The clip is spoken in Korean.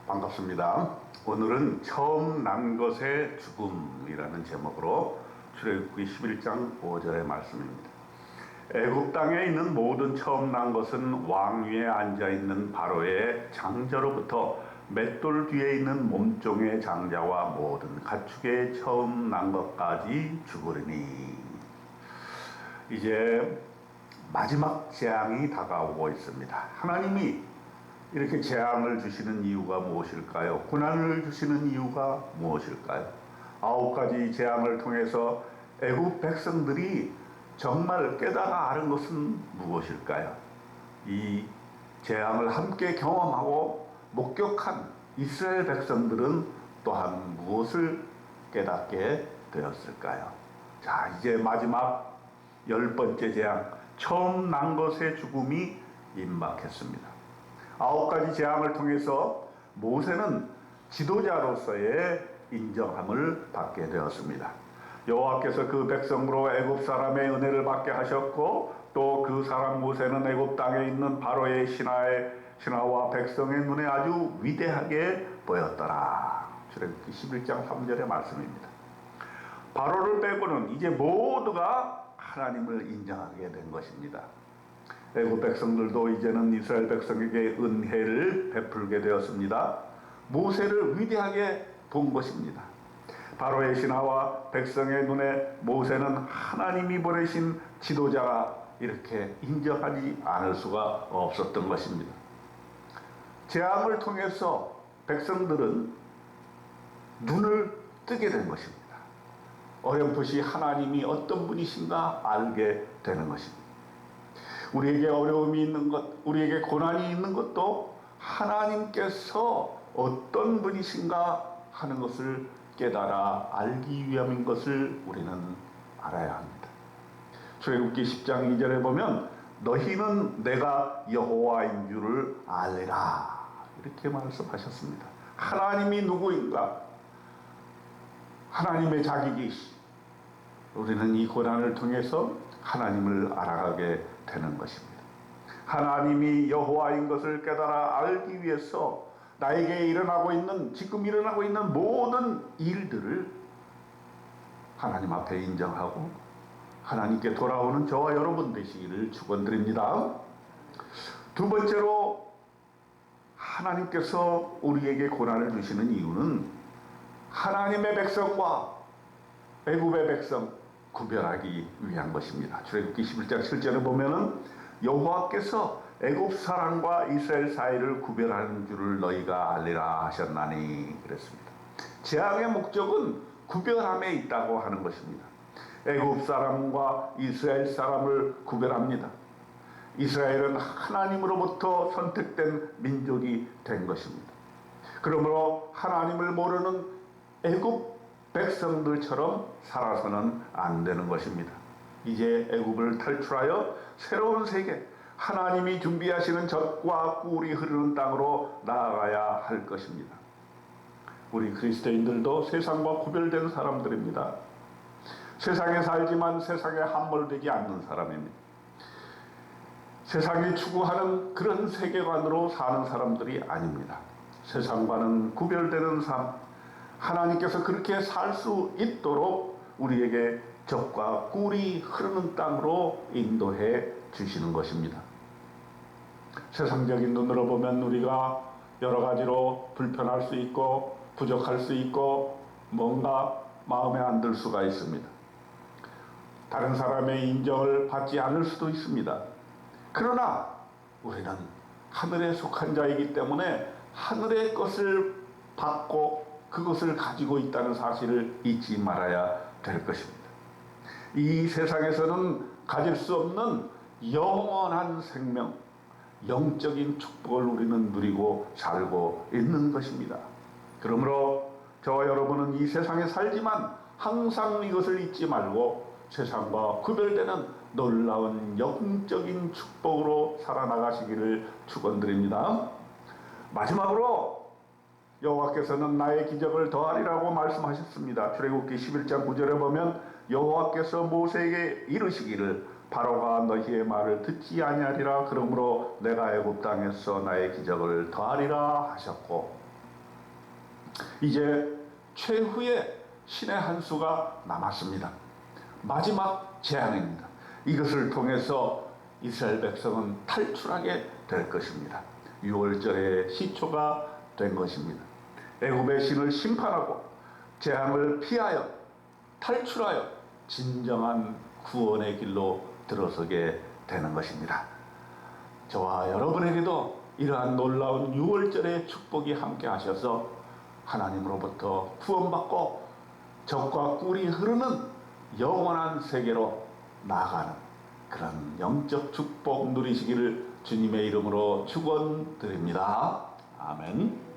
반갑습니다. 오늘은 처음 난 것의 죽음이라는 제목으로 출애굽기 11장 5절의 말씀입니다. 애굽 땅에 있는 모든 처음 난 것은 왕 위에 앉아있는 바로의 장자로부터 맷돌 뒤에 있는 몸종의 장자와 모든 가축의 처음 난 것까지 죽으리니. 이제 마지막 재앙이 다가오고 있습니다. 하나님이 이렇게 재앙을 주시는 이유가 무엇일까요? 고난을 주시는 이유가 무엇일까요? 9가지 재앙을 통해서 애굽 백성들이 정말 깨달아 아는 것은 무엇일까요? 이 재앙을 함께 경험하고 목격한 이스라엘 백성들은 또한 무엇을 깨닫게 되었을까요? 자, 이제 마지막 10번째 재앙, 처음 난 것의 죽음이 임박했습니다. 9가지 재앙을 통해서 모세는 지도자로서의 인정함을 받게 되었습니다. 여호와께서 그 백성으로 애굽 사람의 은혜를 받게 하셨고, 또 그 사람 모세는 애굽 땅에 있는 바로의 신하와 백성의 눈에 아주 위대하게 보였더라. 출애굽기 11장 3절의 말씀입니다. 바로를 빼고는 이제 모두가 하나님을 인정하게 된 것입니다. 애굽 백성들도 이제는 이스라엘 백성에게 은혜를 베풀게 되었습니다. 모세를 위대하게 본 것입니다. 바로의 신하와 백성의 눈에 모세는 하나님이 보내신 지도자가 이렇게 인정하지 않을 수가 없었던 것입니다. 재앙을 통해서 백성들은 눈을 뜨게 된 것입니다. 어렴풋이 하나님이 어떤 분이신가 알게 되는 것입니다. 우리에게 어려움이 있는 것, 우리에게 고난이 있는 것도 하나님께서 어떤 분이신가 하는 것을 깨달아 알기 위함인 것을 우리는 알아야 합니다. 출애굽기 10장 2절에 보면 너희는 내가 여호와인 줄을 알리라, 이렇게 말씀하셨습니다. 하나님이 누구인가? 하나님의 자기이시. 우리는 이 고난을 통해서 하나님을 알아가게 되는 것입니다. 하나님이 여호와인 것을 깨달아 알기 위해서 나에게 지금 일어나고 있는 모든 일들을 하나님 앞에 인정하고 하나님께 돌아오는 저와 여러분 되시기를 축원드립니다. 두 번째로, 하나님께서 우리에게 고난을 주시는 이유는 하나님의 백성과 애굽의 백성 구별하기 위한 것입니다. 출애굽기 11장 7절에 보면은 여호와께서 애굽 사람과 이스라엘 사이를 구별하는 줄을 너희가 알리라 하셨나니, 그랬습니다. 재앙의 목적은 구별함에 있다고 하는 것입니다. 애굽 사람과 이스라엘 사람을 구별합니다. 이스라엘은 하나님으로부터 선택된 민족이 된 것입니다. 그러므로 하나님을 모르는 애굽 백성들처럼 살아서는 안 되는 것입니다. 이제 애굽을 탈출하여 새로운 세계, 하나님이 준비하시는 젖과 꿀이 흐르는 땅으로 나아가야 할 것입니다. 우리 그리스도인들도 세상과 구별된 사람들입니다. 세상에 살지만 세상에 함몰되지 않는 사람입니다. 세상이 추구하는 그런 세계관으로 사는 사람들이 아닙니다. 세상과는 구별되는 삶, 하나님께서 그렇게 살 수 있도록 우리에게 젖과 꿀이 흐르는 땅으로 인도해 주시는 것입니다. 세상적인 눈으로 보면 우리가 여러 가지로 불편할 수 있고 부족할 수 있고 뭔가 마음에 안 들 수가 있습니다. 다른 사람의 인정을 받지 않을 수도 있습니다. 그러나 우리는 하늘에 속한 자이기 때문에 하늘의 것을 받고 그것을 가지고 있다는 사실을 잊지 말아야 될 것입니다. 이 세상에서는 가질 수 없는 영원한 생명, 영적인 축복을 우리는 누리고 살고 있는 것입니다. 그러므로 저와 여러분은 이 세상에 살지만 항상 이것을 잊지 말고 세상과 구별되는 놀라운 영적인 축복으로 살아나가시기를 축원드립니다. 마지막으로 여호와께서는 나의 기적을 더하리라고 말씀하셨습니다. 출애굽기 11장 9절에 보면 여호와께서 모세에게 이르시기를 바로가 너희의 말을 듣지 아니하리라. 그러므로 내가 애굽 땅에서 나의 기적을 더하리라 하셨고, 이제 최후의 신의 한 수가 남았습니다. 마지막 재앙입니다. 이것을 통해서 이스라엘 백성은 탈출하게 될 것입니다. 6월절의 시초가 된 것입니다. 애굽의 신을 심판하고 재앙을 피하여 탈출하여 진정한 구원의 길로 들어서게 되는 것입니다. 저와 여러분에게도 이러한 놀라운 6월절의 축복이 함께 하셔서 하나님으로부터 구원받고 적과 꿀이 흐르는 영원한 세계로 나아가는 그런 영적 축복 누리시기를 주님의 이름으로 축원드립니다. 아멘.